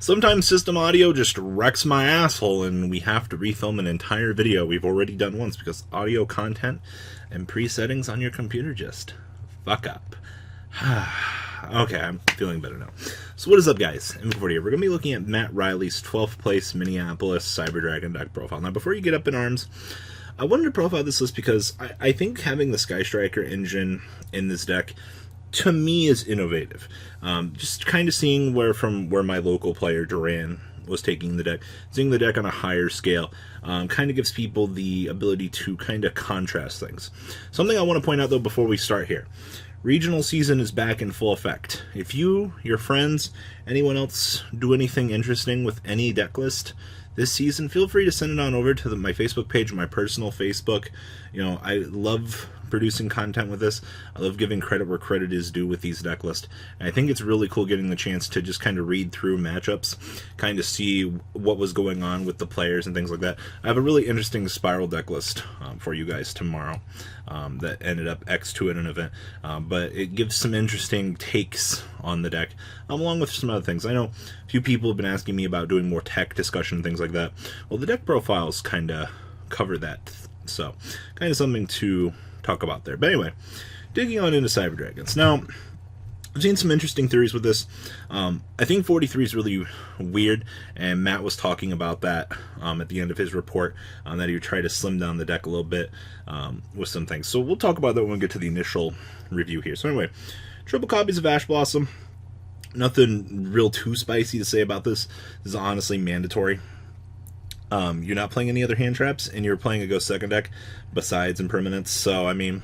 Sometimes system audio just wrecks my asshole and we have to refilm an entire video we've already done once because audio content and presettings on your computer just fuck up. Okay, I'm feeling better now. So what is up, guys? In before here, we're going to be looking at Matt Riley's 12th place Minneapolis Cyber Dragon deck profile. Now, before you get up in arms, I wanted to profile this list because I think having the Sky Striker engine in this deck, to me, is innovative. Just kind of seeing where my local player Duran was taking the deck, seeing the deck on a higher scale, kind of gives people the ability to kind of contrast things. Something I want to point out though before we start here: regional season is back in full effect. If you, your friends, anyone else do anything interesting with any deck list this season, feel free to send it on over to my Facebook page, my personal Facebook. You know, I love producing content with this. I love giving credit where credit is due with these deck lists. And I think it's really cool getting the chance to just kind of read through matchups, kind of see what was going on with the players and things like that. I have a really interesting Spiral deck list for you guys tomorrow that ended up X2 at an event. But it gives some interesting takes on the deck, along with some other things. I know a few people have been asking me about doing more tech discussion and things like that. Well, the deck profiles kind of cover that. So, kind of something to talk about there. But anyway, digging on into Cyber Dragons. Now, I've seen some interesting theories with this. I think 43 is really weird, and Matt was talking about that at the end of his report, that he would try to slim down the deck a little bit with some things. So we'll talk about that when we get to the initial review here. So anyway, triple copies of Ash Blossom. Nothing real too spicy to say about this. This is honestly mandatory. You're not playing any other hand traps, and you're playing a Ghost second deck besides Impermanence, so, I mean,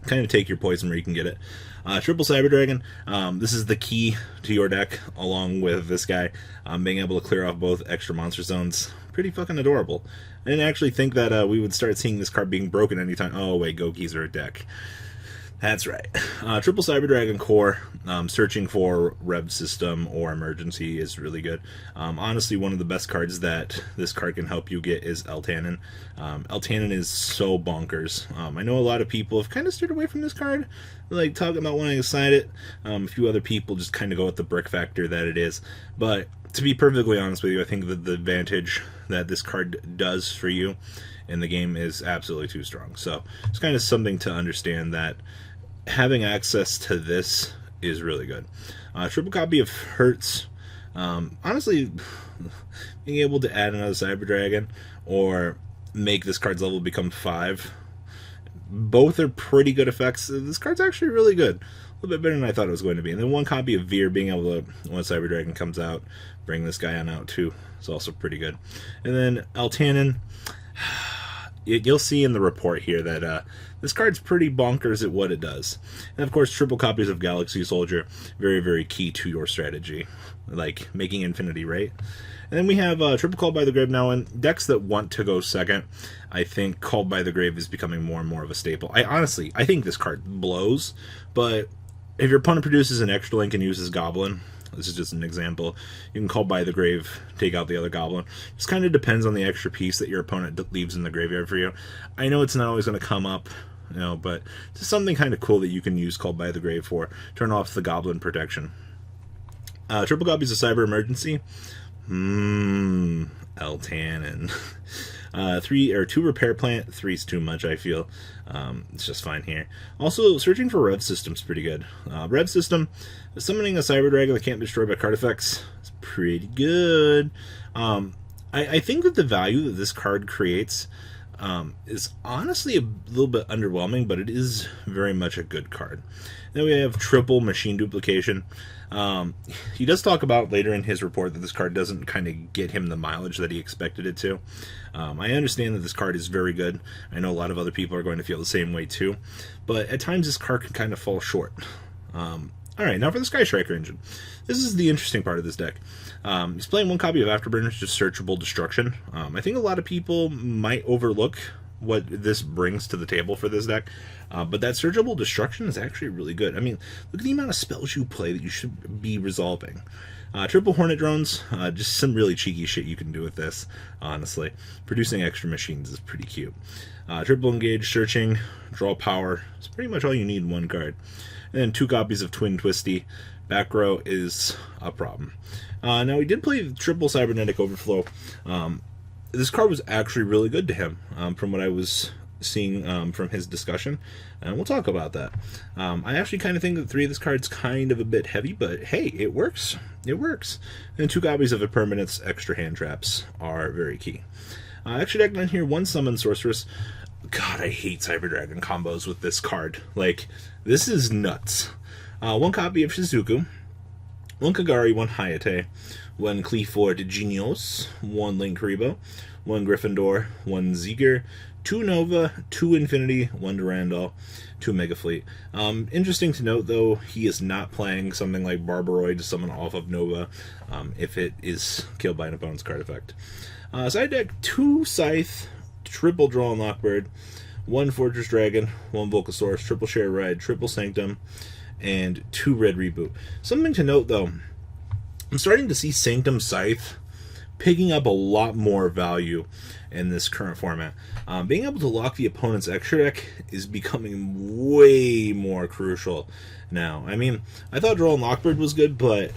kind of take your poison where you can get it. Triple Cyber Dragon, this is the key to your deck, along with this guy, being able to clear off both extra monster zones. Pretty fucking adorable. I didn't actually think that we would start seeing this card being broken anytime. Oh, wait, Gokis are a deck. That's right. Triple Cyber Dragon core, searching for Rev System or Emergency is really good. Honestly, one of the best cards that this card can help you get is Eltanin. Eltanin is so bonkers. I know a lot of people have kind of steered away from this card, like talking about wanting to sign it. A few other people just kind of go with the brick factor that it is. But to be perfectly honest with you, I think that the advantage that this card does for you in the game is absolutely too strong. So it's kind of something to understand that having access to this is really good. Triple copy of Hertz. Honestly, being able to add another Cyber Dragon or make this card's level become 5, both are pretty good effects. This card's actually really good. A little bit better than I thought it was going to be. And then one copy of Veer, being able to, when Cyber Dragon comes out, bring this guy on out too. It's also pretty good. And then Eltanin. You'll see in the report here that this card's pretty bonkers at what it does. And of course, triple copies of Galaxy Soldier, very, very key to your strategy, like making Infinity, right? And then we have triple Called by the Grave now. In decks that want to go second, I think Called by the Grave is becoming more and more of a staple. I think this card blows, but if your opponent produces an extra link and uses Goblin, this is just an example, you can Call by the Grave, take out the other Goblin. Just kind of depends on the extra piece that your opponent leaves in the graveyard for you. I know it's not always going to come up, you know, but it's something kind of cool that you can use Called by the Grave for. Turn off the Goblin protection. Triple copies of Cyber Emergency. Eltanin. 2 Repair Plant. 3's too much, I feel. It's just fine here. Also, searching for Rev System's pretty good. Rev System, summoning a Cyber Dragon that can't be destroyed by card effects is pretty good. I think that the value that this card creates is honestly a little bit underwhelming, but it is very much a good card. Then we have Triple Machine Duplication. He does talk about later in his report that this card doesn't kind of get him the mileage that he expected it to. I understand that this card is very good. I know a lot of other people are going to feel the same way too, but at times this card can kind of fall short. Alright, now for the Sky Striker engine. This is the interesting part of this deck. He's playing one copy of Afterburners, just searchable destruction. I think a lot of people might overlook what this brings to the table for this deck, but that searchable destruction is actually really good. I mean, look at the amount of spells you play that you should be resolving. Triple Hornet Drones, just some really cheeky shit you can do with this, honestly. Producing extra machines is pretty cute. Triple Engage, Searching, Draw Power, it's pretty much all you need in one card. And then 2 copies of Twin Twisty, Back row is a problem. Now, he did play triple cybernetic overflow. This card was actually really good to him, from what I was seeing from his discussion, and we'll talk about that. I actually kind of think that 3 of this card's kind of a bit heavy, but hey, it works. It works. And 2 copies of Impermanence extra hand traps are very key. Extra deck down here, 1 summon sorceress. God, I hate Cyber Dragon combos with this card. Like, this is nuts. 1 copy of Shizuku, 1 Kagari, 1 Hayate, 1 Cleaford Genios, 1 Link Kuriboh, 1 Gryffindor, 1 Zeger, 2 Nova, 2 Infinity, 1 Durandal, 2 Mega Fleet. Interesting to note, though, he is not playing something like Barbaroid to summon off of Nova if it is killed by an opponent's card effect. Side deck, 2 Scythe, triple Draw and Lockbird, 1 Fortress Dragon, 1 Volcasaurus, triple Share Red, triple Sanctum, and 2 Red Reboot. Something to note, though, I'm starting to see Sanctum Scythe picking up a lot more value in this current format. Being able to lock the opponent's extra deck is becoming way more crucial now. I mean, I thought Draw and Lockbird was good, but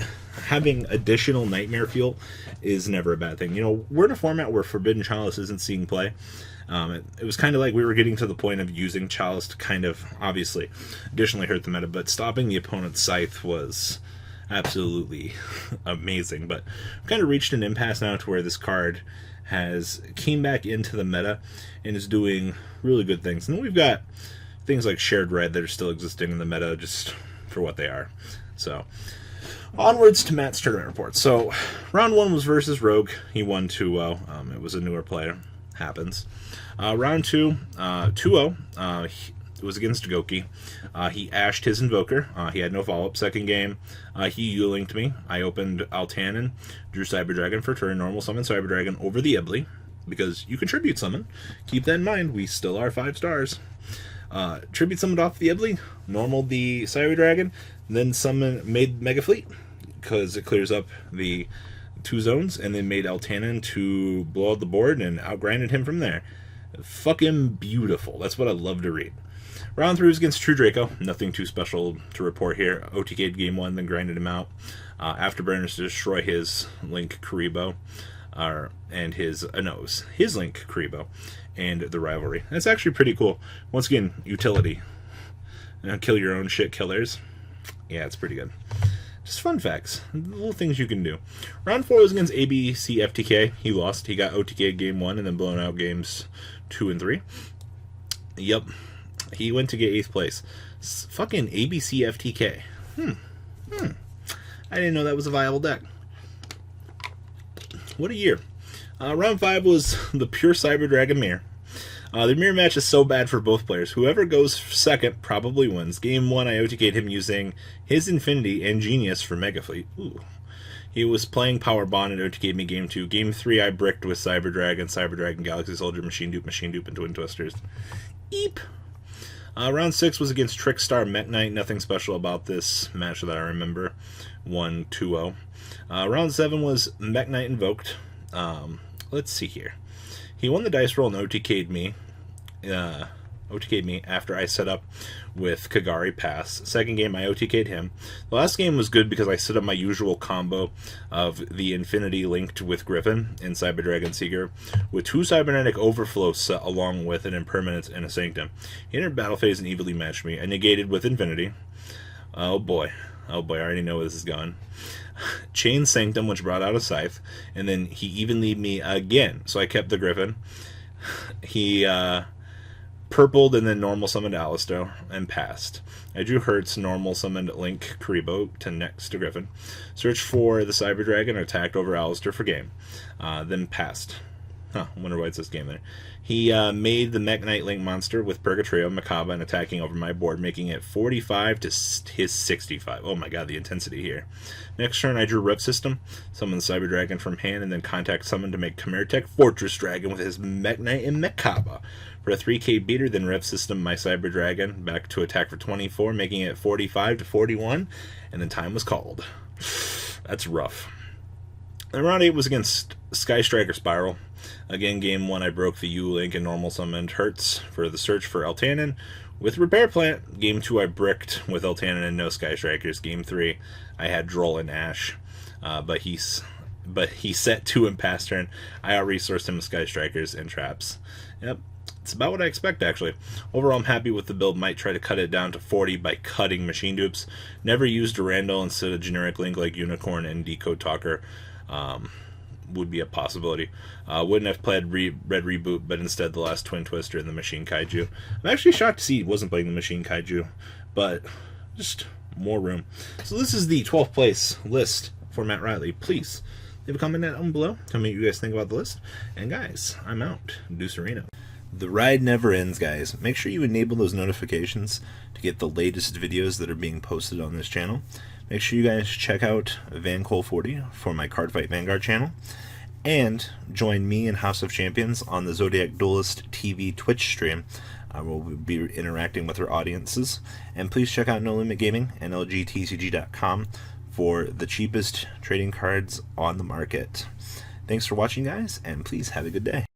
having additional Nightmare Fuel is never a bad thing. You know, we're in a format where Forbidden Chalice isn't seeing play. It was kind of like we were getting to the point of using Chalice to kind of, obviously, additionally hurt the meta, but stopping the opponent's Scythe was absolutely amazing. But we've kind of reached an impasse now to where this card has came back into the meta and is doing really good things. And then we've got things like Shared Red that are still existing in the meta just for what they are. So, onwards to Matt's tournament report. So, round 1 was versus Rogue. He won 2-0. It was a newer player. Happens. Round 2, 2-0. It was against Goki. He ashed his Invoker. He had no follow-up. Second game, he Yu-linked me. I opened Altanin, drew Cyber Dragon for turn, normal summon Cyber Dragon over the Ibli, because you can tribute summon. Keep that in mind, we still are 5 stars. Tribute summoned off the Ibli, normal the Cyber Dragon, then made Mega Fleet, because it clears up the 2 zones, and then made Altanin to blow out the board and outgrinded him from there. Fucking beautiful. That's what I love to read. Round 3 was against True Draco. Nothing too special to report here. OTK'd game 1, then grinded him out. Afterburners to destroy his Link Kuriboh, and his Link Kuriboh, and the Rivalry. That's actually pretty cool. Once again, utility. Kill your own shit killers. Yeah, it's pretty good. Just fun facts. Little things you can do. Round 4 was against ABC FTK. He lost. He got OTK'd game 1 and then blown out games 2 and 3. Yep. He went to get 8th place. Fucking ABC FTK. I didn't know that was a viable deck. What a year. Round 5 was the pure Cyber Dragon Mirror. The mirror match is so bad for both players. Whoever goes second probably wins. Game 1, I OTK'd him using his Infinity and Genius for Mega Fleet. Ooh. He was playing Power Bond and OTK'd me game 2. Game 3, I bricked with Cyber Dragon, Galaxy Soldier, Machine Dupe, and Twin Twisters. Eep. Round 6 was against Trickstar Mech Knight. Nothing special about this match that I remember. 1-2-0. Round 7 was Mech Knight Invoked. Let's see here. He won the dice roll and OTK'd me. OTK'd me after I set up with Kagari Pass. Second game, I OTK'd him. The last game was good because I set up my usual combo of the Infinity linked with Griffin and Cyber Dragon Seeker with 2 Cybernetic Overflow set along with an Impermanence and a Sanctum. He entered battle phase and evenly matched me. I negated with Infinity. Oh boy, I already know where this is going. Chain Sanctum, which brought out a Scythe, and then he evenly me again. So I kept the Griffin. He purpled and then normal summoned Alistair and passed. I drew Hertz, normal summoned Link Kuriboh to next to Griffin. Searched for the Cyber Dragon, attacked over Alistair for game. Then passed. Wonder why it says game there. He made the Mech Knight Link monster with Purgatrio, Makaba, and attacking over my board, making it 45 to his 65. Oh my god, the intensity here. Next turn, I drew Rep System, summoned the Cyber Dragon from hand, and then contact summon to make Chimera Tech Fortress Dragon with his Mech Knight and Makaba. For a 3k beater, then Rep System my Cyber Dragon back to attack for 24, making it 45 to 41, and then time was called. That's rough. And round 8 was against Sky Striker Spiral. Again, game 1, I broke the U-Link and normal summoned Hertz for the search for Altanin with Repair Plant. Game 2 I bricked with Eltanin and no Sky Strikers. Game 3 I had Droll and Ash, but he set 2 in pass turn. I out-resourced him with Sky Strikers and Traps. Yep, it's about what I expect, actually. Overall, I'm happy with the build. Might try to cut it down to 40 by cutting machine dupes. Never used Durandal instead of generic Link like Unicorn and Decode Talker. Would be a possibility. Wouldn't have played Red Reboot, but instead the last Twin Twister and the Machine Kaiju. I'm actually shocked to see he wasn't playing the Machine Kaiju, but just more room. So this is the 12th place list for Matt Riley. Please leave a comment down below. Tell me what you guys think about the list. And guys, I'm out. Deucerino. The ride never ends, guys. Make sure you enable those notifications to get the latest videos that are being posted on this channel. Make sure you guys check out VanCole40 for my Cardfight Vanguard channel. And join me and House of Champions on the Zodiac Duelist TV Twitch stream. We'll be interacting with our audiences. And please check out No Limit Gaming and LGTCG.com for the cheapest trading cards on the market. Thanks for watching, guys, and please have a good day.